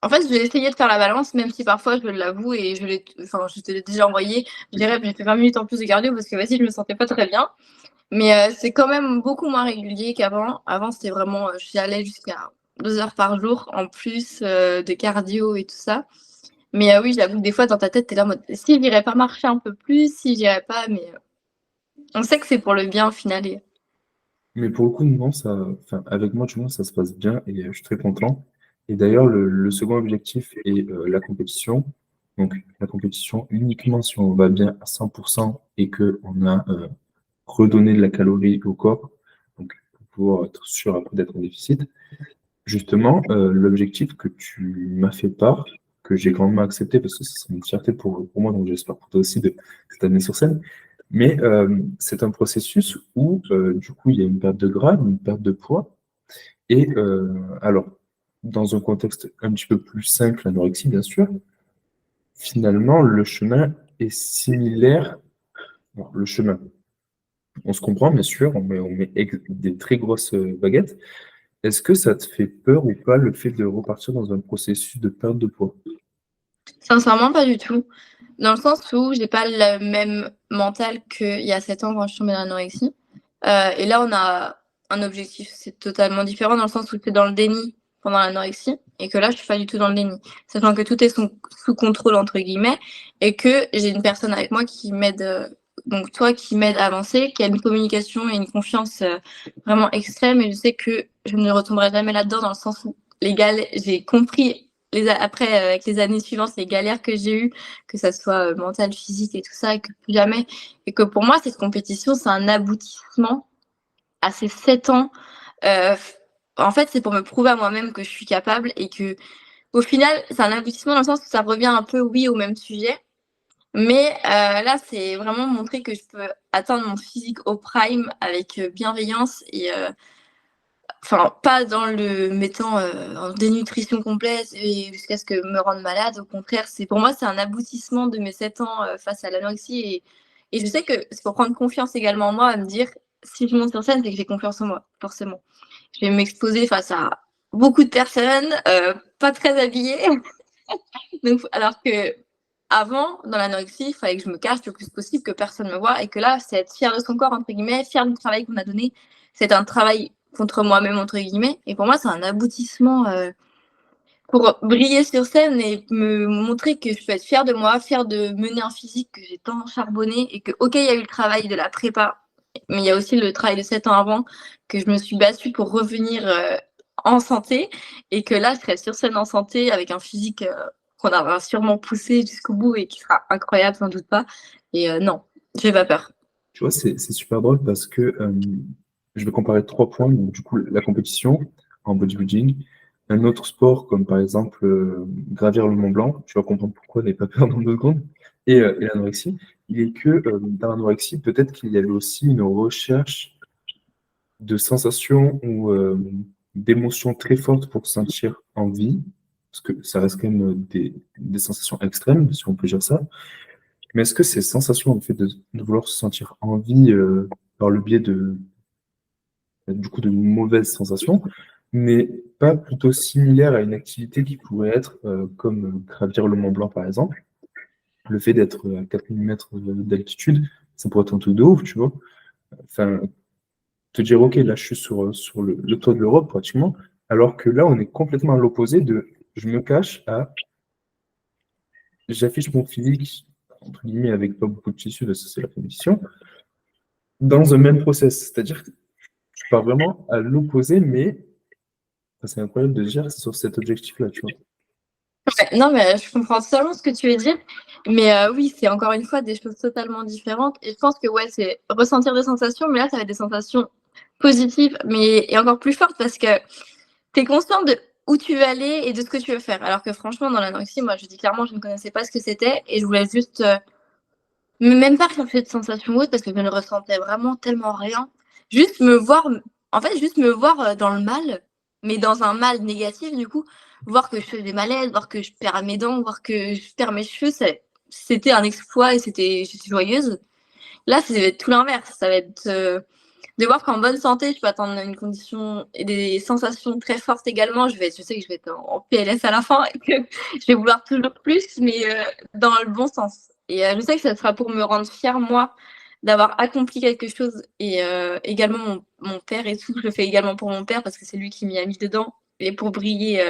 en fait, je vais essayer de faire la balance, même si parfois, je l'avoue et je te l'ai déjà envoyé. Je dirais, j'ai fait 20 minutes en plus de cardio parce que vas-y, je me sentais pas très bien. Mais c'est quand même beaucoup moins régulier qu'avant. Avant, c'était vraiment, j'y allais jusqu'à 2 heures par jour en plus de cardio et tout ça. Mais oui, j'avoue que des fois, dans ta tête, t'es là en mode, si j'irais pas marcher un peu plus, si j'irais pas, mais on sait que c'est pour le bien au final. Mais pour le coup, non, enfin, avec moi, du moins, ça se passe bien et je suis très content. Et d'ailleurs, le second objectif est la compétition. Donc, la compétition uniquement si on va bien à 100% et qu'on a redonné de la calorie au corps, donc pour pouvoir être sûr après d'être en déficit. Justement, l'objectif que tu m'as fait part, que j'ai grandement accepté parce que c'est une fierté pour moi, donc j'espère pour toi aussi de t'amener sur scène. Mais c'est un processus où, du coup, il y a une perte de gras, une perte de poids. Et alors, dans un contexte un petit peu plus simple, l'anorexie, bien sûr, finalement, le chemin est similaire. Bon, le chemin, on se comprend, bien sûr, on met des très grosses baguettes. Est-ce que ça te fait peur ou pas le fait de repartir dans un processus de perte de poids? Sincèrement, pas du tout. Dans le sens où j'ai pas le même mental qu'il y a 7 ans quand je suis tombée dans l'anorexie. Et là, on a un objectif, c'est totalement différent dans le sens où tu es dans le déni pendant l'anorexie et que là, je suis pas du tout dans le déni. Sachant que tout est sous contrôle, entre guillemets, et que j'ai une personne avec moi qui m'aide, donc toi, qui m'aide à avancer, qui a une communication et une confiance vraiment extrême. Et je sais que je ne retomberai jamais là-dedans dans le sens où j'ai compris après, avec les années suivantes, les galères que j'ai eues, que ça soit mental, physique et tout ça, et que plus jamais. Et que pour moi, cette compétition, c'est un aboutissement à ces 7 ans. En fait, c'est pour me prouver à moi-même que je suis capable et que, au final, c'est un aboutissement dans le sens où ça revient un peu, oui, au même sujet. Mais là, c'est vraiment montrer que je peux atteindre mon physique au prime avec bienveillance et enfin, pas dans le mettant en dénutrition complète et jusqu'à ce que me rende malade. Au contraire, pour moi, c'est un aboutissement de mes 7 ans face à l'anorexie. Et je sais que c'est pour prendre confiance également en moi, à me dire, si je monte sur scène, c'est que j'ai confiance en moi, forcément. Je vais m'exposer face à beaucoup de personnes, pas très habillées. Donc, alors que avant, dans l'anorexie, il fallait que je me cache le plus possible, que personne ne me voie. Et que là, c'est être fier de son corps, entre guillemets, fier du travail qu'on a donné. C'est un travail contre moi-même, entre guillemets. Et pour moi, c'est un aboutissement pour briller sur scène et me montrer que je peux être fière de moi, fière de mener un physique que j'ai tant charbonné. Et que, ok, il y a eu le travail de la prépa, mais il y a aussi le travail de 7 ans avant, que je me suis battue pour revenir en santé. Et que là, je serai sur scène en santé avec un physique qu'on aura sûrement poussé jusqu'au bout et qui sera incroyable, sans doute pas. Et non, j'ai pas peur. Tu vois, c'est super drôle parce que je vais comparer 3 points. Donc, du coup, la compétition en bodybuilding, un autre sport comme par exemple gravir le Mont Blanc, tu vas comprendre pourquoi n'aie pas peur dans 2 secondes, et l'anorexie. Il est que dans l'anorexie, peut-être qu'il y avait aussi une recherche de sensations ou d'émotions très fortes pour se sentir en vie, parce que ça reste quand même des sensations extrêmes, si on peut dire ça. Mais est-ce que ces sensations, le fait de vouloir se sentir en vie par le biais du coup, de mauvaises sensations, n'est pas plutôt similaire à une activité qui pourrait être comme gravir le Mont Blanc, par exemple? Le fait d'être à 4000 mètres d'altitude, ça pourrait être un truc de ouf, tu vois. Enfin, te dire, OK, là, je suis sur le toit de l'Europe, pratiquement, alors que là, on est complètement à l'opposé de je me cache à j'affiche mon physique, entre guillemets, avec pas beaucoup de tissu, parce que c'est la compétition, dans un même process. C'est-à-dire que tu pars vraiment à l'opposé, mais c'est incroyable de dire sur cet objectif-là, tu vois. Ouais, non, mais je comprends totalement ce que tu veux dire. Mais oui, c'est encore une fois des choses totalement différentes. Et je pense que ouais, c'est ressentir des sensations, mais là, ça va être des sensations positives, mais et encore plus fortes parce que tu es consciente de où tu veux aller et de ce que tu veux faire. Alors que franchement, dans l'anorexie, moi, je dis clairement, je ne connaissais pas ce que c'était et je voulais juste même pas chercher de sensations hautes parce que je ne ressentais vraiment tellement rien. Juste me voir, en fait, juste me voir dans le mal, mais dans un mal négatif, du coup. Voir que je fais des malaises, voir que je perds mes dents, voir que je perds mes cheveux, c'était un exploit et j'étais joyeuse. Là, ça va être tout l'inverse. Ça va être de voir qu'en bonne santé, je peux atteindre une condition et des sensations très fortes également. Je sais que je vais être en PLS à la fin et que je vais vouloir toujours plus, mais dans le bon sens. Et je sais que ça sera pour me rendre fière, moi, d'avoir accompli quelque chose. Et également, mon père et tout, je le fais également pour mon père parce que c'est lui qui m'y a mis dedans et pour briller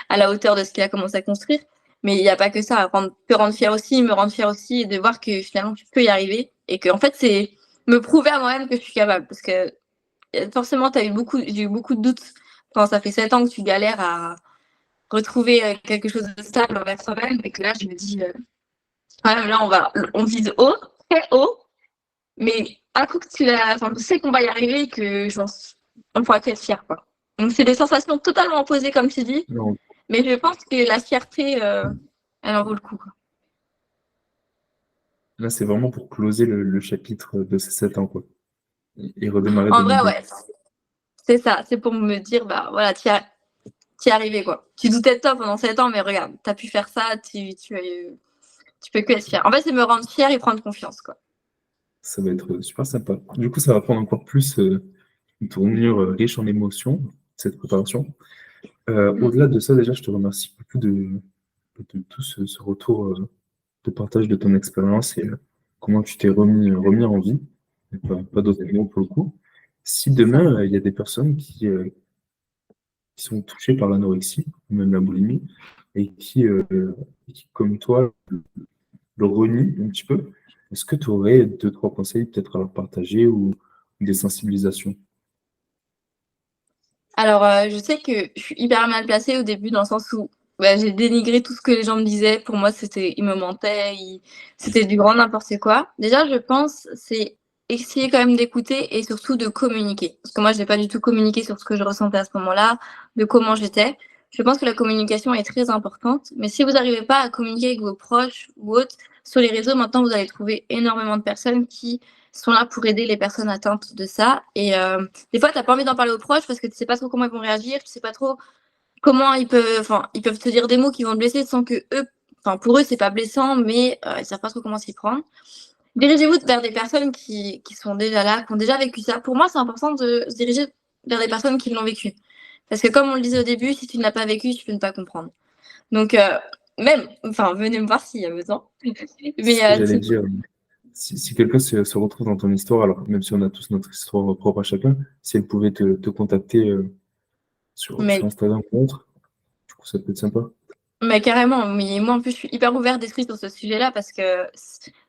à la hauteur de ce qu'il a commencé à construire. Mais il n'y a pas que ça. Me rendre fière aussi, me rendre fière aussi et de voir que finalement, tu peux y arriver. Et que, en fait, c'est me prouver à moi-même que je suis capable. Parce que forcément, j'ai eu beaucoup de doutes quand ça fait 7 ans que tu galères à retrouver quelque chose de stable envers soi-même. Et que là, je me dis, là, on vise haut, très haut. Mais un coup que tu sais qu'on va y arriver et que on pourra être fier, quoi. Donc, c'est des sensations totalement opposées, comme tu dis. Non, Mais je pense que la fierté, elle en vaut le coup, quoi. là, c'est vraiment pour closer le chapitre de ces 7 ans, quoi. Et redémarrer de En vrai, nouveau. ouais, c'est ça. C'est pour me dire, bah voilà, t'y es arrivé, quoi. Tu doutais de toi pendant 7 ans, mais regarde, t'as pu faire ça, tu peux que être fier. En fait, c'est me rendre fier et prendre confiance, quoi. Ça va être super sympa. Du coup, ça va prendre encore plus une tournure riche en émotions, cette préparation. Au-delà de ça, déjà, je te remercie beaucoup de tout ce retour de partage de ton expérience et comment tu t'es remis en vie, et pas d'autres mots pour le coup. Si demain, il y a des personnes qui sont touchées par l'anorexie, ou même la boulimie, et qui, comme toi, le renient un petit peu, est-ce que tu aurais deux, trois conseils peut-être à leur partager ou des sensibilisations? Alors, je sais que je suis hyper mal placée au début dans le sens où, bah, j'ai dénigré tout ce que les gens me disaient. Pour moi, ils me mentaient, c'était du grand n'importe quoi. Déjà, je pense, c'est essayer quand même d'écouter et surtout de communiquer. Parce que moi, je n'ai pas du tout communiqué sur ce que je ressentais à ce moment-là, de comment j'étais. Je pense que la communication est très importante, mais si vous n'arrivez pas à communiquer avec vos proches ou autres, sur les réseaux, maintenant, vous allez trouver énormément de personnes qui sont là pour aider les personnes atteintes de ça. Et des fois, tu n'as pas envie d'en parler aux proches parce que tu ne sais pas trop comment ils vont réagir, tu ne sais pas trop comment ils peuvent te dire des mots qui vont te blesser sans que eux, pour eux, c'est pas blessant, mais ils ne savent pas trop comment s'y prendre. Dirigez-vous vers des personnes qui sont déjà là, qui ont déjà vécu ça. Pour moi, c'est important de se diriger vers des personnes qui l'ont vécu. Parce que comme on le disait au début, si tu ne l'as pas vécu, tu peux ne pas comprendre. Donc, venez me voir s'il y a besoin. C'est Mais ce que j'allais dire. Si quelqu'un se retrouve dans ton histoire, alors même si on a tous notre histoire propre à chacun, si elle pouvait te contacter sur mais Instagram ou autre, du coup, ça peut être sympa. Mais carrément, mais moi en plus je suis hyper ouverte d'esprit sur ce sujet-là parce que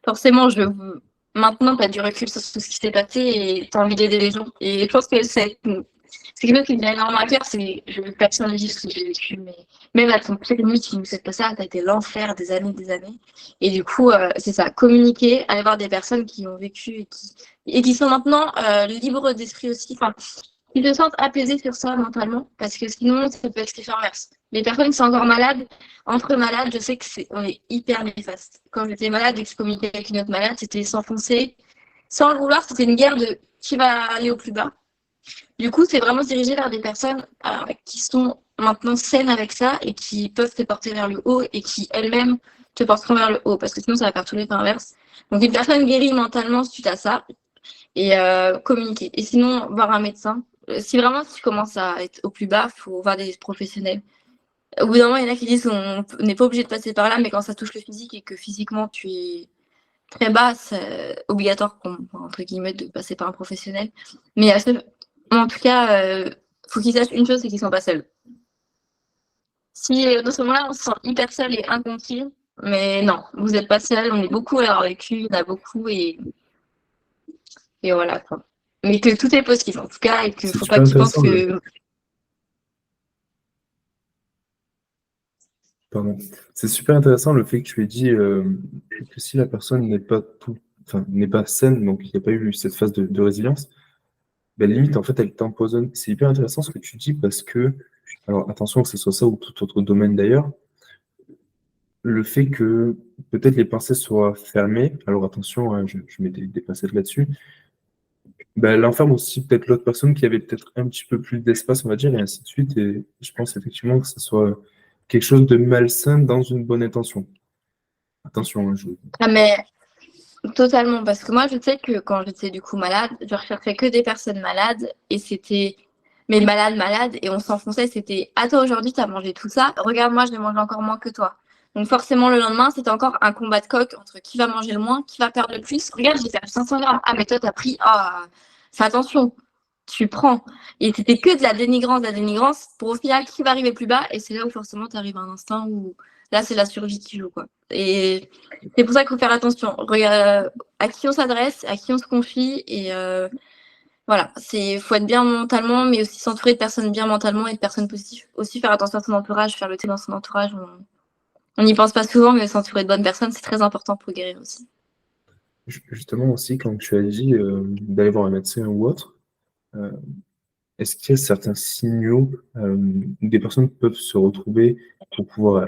forcément maintenant tu as du recul sur tout ce qui s'est passé et tu as envie d'aider les gens. Et je pense que c'est quelque chose qui me vient énormément à cœur, c'est je veux personnaliser ce que j'ai vécu, mais même à ton pire limite, qui ne sait pas ça, tu as été l'enfer des années, des années. Et du coup, c'est ça, communiquer, aller voir des personnes qui ont vécu et qui sont maintenant libres d'esprit aussi. Enfin, ils se sentent apaisés sur ça mentalement, parce que sinon, ça peut être l'effet inverse. Les personnes qui sont encore malades, entre malades, je sais on est hyper néfaste. Quand j'étais malade et que je communiquais avec une autre malade, c'était s'enfoncer. Sans le vouloir, c'était une guerre de qui va aller au plus bas. Du coup, c'est vraiment se diriger vers des personnes qui sont maintenant saines avec ça et qui peuvent te porter vers le haut et qui elles-mêmes te porteront vers le haut, parce que sinon, ça va faire tout l'effet inverse. Donc, une personne guérie mentalement suite à ça, et communiquer. Et sinon, voir un médecin. Si vraiment tu commences à être au plus bas, il faut voir des professionnels. Au bout d'un moment, il y en a qui disent qu'on n'est pas obligé de passer par là, mais quand ça touche le physique et que physiquement tu es très bas, c'est obligatoire, entre guillemets, de passer par un professionnel. Mais en tout cas, faut qu'ils sachent une chose, c'est qu'ils sont pas seuls. Si dans ce moment-là, on se sent hyper seul et incompris, mais non, vous n'êtes pas seul, on est beaucoup à l'avoir vécu, il y en a beaucoup et voilà quoi. Mais que tout est possible en tout cas et qu'il C'est faut pas super qu'ils pensent intéressant que. pardon. C'est super intéressant le fait que tu aies dit que si la personne n'est pas saine, donc il n'y a pas eu cette phase de résilience, ben, limite, en fait, elle t'empoisonne. C'est hyper intéressant ce que tu dis parce que, alors attention que ce soit ça ou tout autre domaine d'ailleurs, le fait que peut-être les pensées soient fermées, alors attention, hein, je mets des pincettes là-dessus, ben, elle enferme aussi peut-être l'autre personne qui avait peut-être un petit peu plus d'espace, on va dire, et ainsi de suite. Et je pense effectivement que ce soit quelque chose de malsain dans une bonne intention. Attention, hein, Ah mais totalement, parce que moi je sais que quand j'étais du coup malade, je recherchais que des personnes malades et c'était mais malades et on s'enfonçait, c'était à toi aujourd'hui t'as mangé tout ça, regarde moi je vais manger encore moins que toi. Donc forcément le lendemain c'était encore un combat de coq entre qui va manger le moins, qui va perdre le plus. Regarde j'ai perdu 500 grammes, ah mais toi t'as pris, fais attention, tu prends. Et c'était que de la dénigrance pour au final qui va arriver plus bas et c'est là où forcément t'arrives à un instinct où là c'est la survie qui joue quoi. Et c'est pour ça qu'il faut faire attention. Regarde à qui on s'adresse, à qui on se confie. Et voilà, faut être bien mentalement, mais aussi s'entourer de personnes bien mentalement et de personnes positives. Aussi faire attention à son entourage, faire le thé dans son entourage. On n'y pense pas souvent, mais s'entourer de bonnes personnes, c'est très important pour guérir aussi. justement aussi, quand tu as dit d'aller voir un médecin ou autre, euh, est-ce qu'il y a certains signaux où des personnes peuvent se retrouver pour pouvoir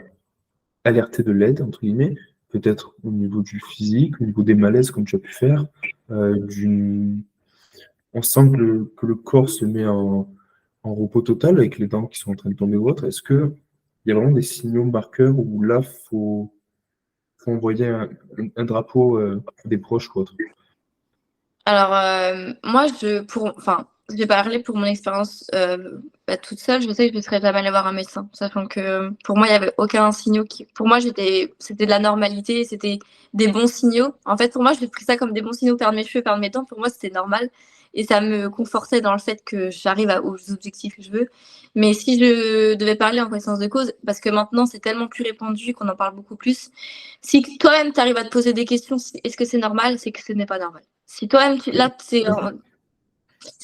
alerter de l'aide, entre guillemets, peut-être au niveau du physique, au niveau des malaises, comme tu as pu faire, d'une on sent que le corps se met en repos total avec les dents qui sont en train de tomber ou autre. Est-ce qu'il y a vraiment des signaux marqueurs où là, faut envoyer un drapeau des proches ou autre? Alors, moi, j'ai parlé pour mon expérience toute seule. Je sais que je ne serais jamais allée voir un médecin, sachant que pour moi, il n'y avait aucun signal qui. Pour moi, c'était de la normalité, c'était des bons signaux. En fait, pour moi, je pris ça comme des bons signaux, perdre mes cheveux, perdre mes dents. Pour moi, c'était normal. Et ça me confortait dans le fait que j'arrive aux objectifs que je veux. Mais si je devais parler en connaissance de cause, parce que maintenant, c'est tellement plus répandu qu'on en parle beaucoup plus, si toi-même, tu arrives à te poser des questions, est-ce que c'est normal, c'est que ce n'est pas normal. Si toi-même, si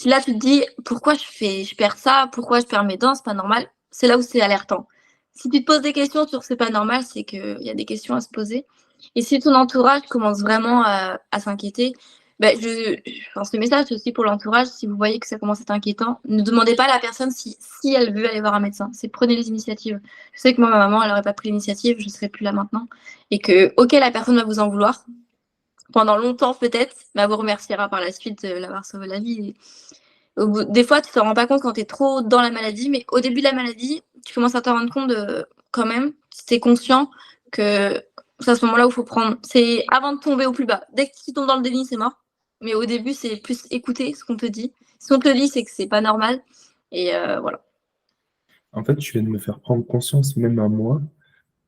là tu te dis pourquoi je perds ça, pourquoi je perds mes dents, c'est pas normal, c'est là où c'est alertant. Si tu te poses des questions sur c'est pas normal, c'est qu'il y a des questions à se poser. Et si ton entourage commence vraiment à s'inquiéter, ben je lance le message aussi pour l'entourage. Si vous voyez que ça commence à être inquiétant, ne demandez pas à la personne si elle veut aller voir un médecin. C'est prenez les initiatives. Je sais que moi, ma maman, elle n'aurait pas pris l'initiative, je ne serais plus là maintenant. Et que, ok, la personne va vous en vouloir, pendant longtemps peut-être, mais elle vous remerciera par la suite de l'avoir sauvé la vie. Des fois, tu ne te rends pas compte quand tu es trop dans la maladie, mais au début de la maladie, tu commences à te rendre compte quand même, si tu es conscient que c'est à ce moment-là où il faut prendre. C'est avant de tomber au plus bas. Dès que tu tombes dans le déni, c'est mort. Mais au début, c'est plus écouter ce qu'on te dit. Si on te dit, c'est que c'est pas normal. Et voilà. En fait, tu viens de me faire prendre conscience, même à moi,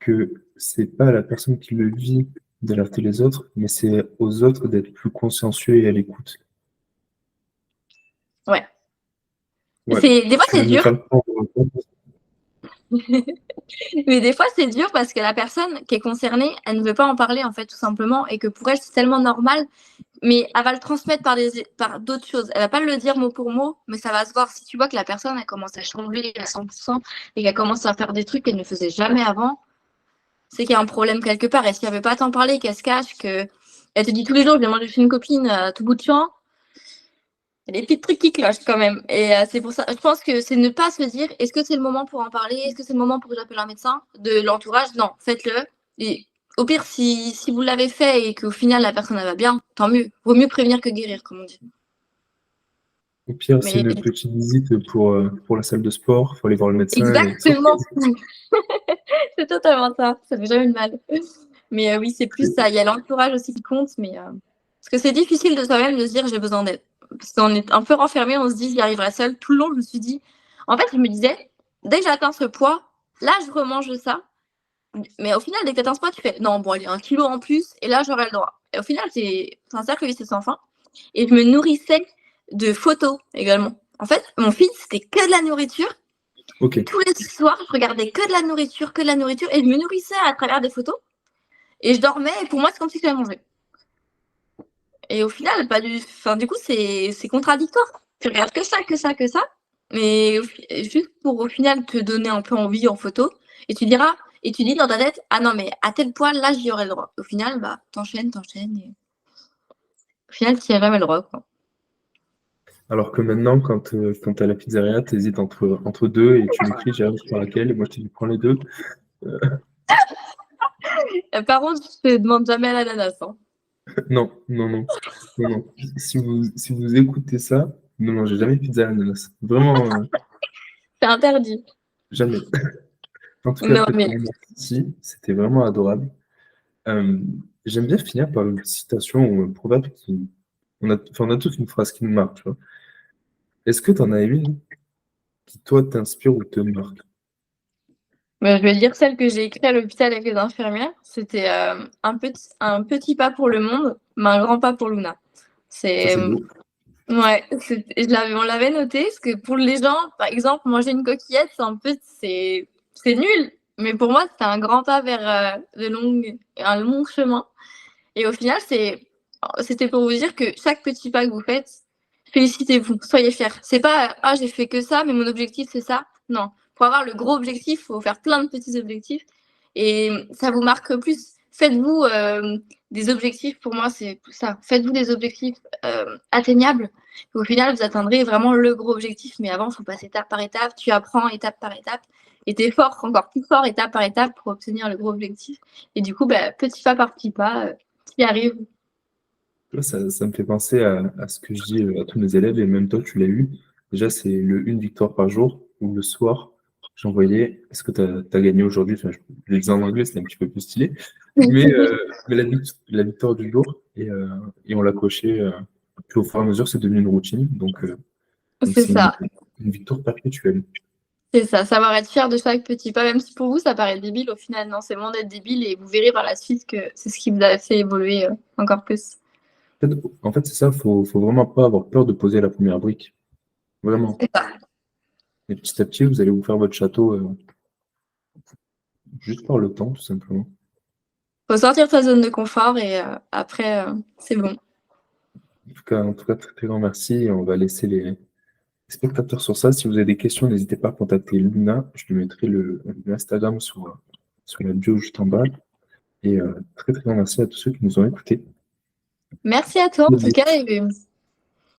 que c'est pas à la personne qui le vit d'alerter les autres, mais c'est aux autres d'être plus consciencieux et à l'écoute. Ouais. Ouais, Des fois, tu c'est viens de me dur. faire le prendre compte. Mais des fois, c'est dur parce que la personne qui est concernée, elle ne veut pas en parler, en fait, tout simplement. Et que pour elle, c'est tellement normal. Mais elle va le transmettre par d'autres choses. Elle va pas le dire mot pour mot, mais ça va se voir. Si tu vois que la personne, elle commence à changer à 100% et qu'elle commence à faire des trucs qu'elle ne faisait jamais avant, c'est qu'il y a un problème quelque part. Et si elle veut pas t'en parler, qu'elle se cache, qu'elle te dit tous les jours, je vais manger chez une copine à tout bout de champ, il y a des petits trucs qui clochent quand même. Et c'est pour ça, je pense que c'est ne pas se dire, est-ce que c'est le moment pour en parler? Est-ce que c'est le moment pour que j'appelle un médecin? De l'entourage, non, faites-le. Et au pire, si vous l'avez fait et qu'au final la personne elle va bien, tant mieux. Vaut mieux prévenir que guérir, comme on dit. Au pire, c'est Mais une petite visite pour la salle de sport, il faut aller voir le médecin et exactement, c'est totalement ça. Ça fait jamais de mal. Mais oui, c'est plus ça. Il y a l'entourage aussi qui compte, mais parce que c'est difficile de soi-même de se dire j'ai besoin d'aide. Parce qu'on est un peu renfermé, on se dit j'y arriverai seule. Tout le long, je me suis dit, en fait, je me disais, dès que j'atteins ce poids, là, je remange ça. Mais au final, dès que tu atteins ce poids, tu fais non, bon, allez, 1 kilo en plus, et là, j'aurai le droit. Et au final, c'est un cercle vicieux sans fin. Et je me nourrissais de photos également. En fait, mon fils, c'était que de la nourriture. Ok. Tous les soirs, je regardais que de la nourriture, et je me nourrissais à travers des photos. Et je dormais, et pour moi, c'est comme si j'avais mangé. Et au final, pas du. Enfin, du coup, c'est contradictoire. Tu regardes que ça, que ça, que ça. Mais juste pour au final te donner un peu envie en photo. Et tu diras, et tu dis dans ta tête, ah non, mais à tel point, là, j'y aurais le droit. Au final, bah, t'enchaînes. Et au final, tu n'y as jamais le droit, quoi. Alors que maintenant, quand tu as la pizzeria, tu hésites entre deux et tu m'écris, j'arrive par laquelle, et moi je te dis, prends les deux. Par contre, je te demande jamais l'ananas. Hein. Non, non, non, non, non. Si vous écoutez ça, ne mangez jamais de pizza à l'ananas. Vraiment, C'est interdit. jamais. En tout cas, Non, mais Stéphanie, merci. C'était vraiment adorable. Euh, J'aime bien finir par une citation ou un proverbe qui. On a tous une phrase qui nous marque, tu vois. Est-ce que tu en as une qui, toi, t'inspire ou te marque? je vais dire celle que j'ai écrite à l'hôpital avec les infirmières. C'était un petit pas pour le monde, mais un grand pas pour Luna. Ça, C'est c'est beau. ouais, on l'avait noté parce que pour les gens, par exemple, manger une coquillette, c'est nul. Mais pour moi, c'était un grand pas vers un long chemin. Et au final, c'était pour vous dire que chaque petit pas que vous faites, félicitez-vous, soyez fiers. C'est pas ah j'ai fait que ça, mais mon objectif c'est ça. Non, pour avoir le gros objectif, il faut faire plein de petits objectifs et ça vous marque plus. Faites-vous des objectifs. Pour moi, c'est ça. Faites-vous des objectifs atteignables. Au final, vous atteindrez vraiment le gros objectif. Mais avant, il faut passer étape par étape. Tu apprends étape par étape. Et tu es fort, encore plus fort, étape par étape, pour obtenir le gros objectif. Et du coup, petit pas par petit pas, tu y arrives. Ça me fait penser à ce que je dis à tous mes élèves, et même toi, tu l'as eu. Déjà, c'est une victoire par jour, ou le soir, j'envoyais, est-ce que tu as gagné aujourd'hui? Enfin, je le disais en anglais, c'est un petit peu plus stylé. Mais la victoire du jour, et on l'a coché. Puis au fur et à mesure, c'est devenu une routine. Donc, Donc, C'est c'est ça. une victoire perpétuelle. C'est ça, savoir être fier de chaque petit pas, même si pour vous ça paraît débile, au final non, c'est moins d'être débile et vous verrez par la suite que c'est ce qui vous a fait évoluer encore plus. En fait, c'est ça, faut vraiment pas avoir peur de poser la première brique. Vraiment. C'est ça. Et petit à petit, vous allez vous faire votre château juste par le temps, tout simplement. Faut sortir de sa zone de confort et après, c'est bon. En tout cas, très, très grand merci. Et on va laisser les spectateurs sur ça. Si vous avez des questions, n'hésitez pas à contacter Luna. Je lui mettrai l'Instagram sur la bio juste en bas. Et très, très grand merci à tous ceux qui nous ont écoutés. Merci à toi en tout cas et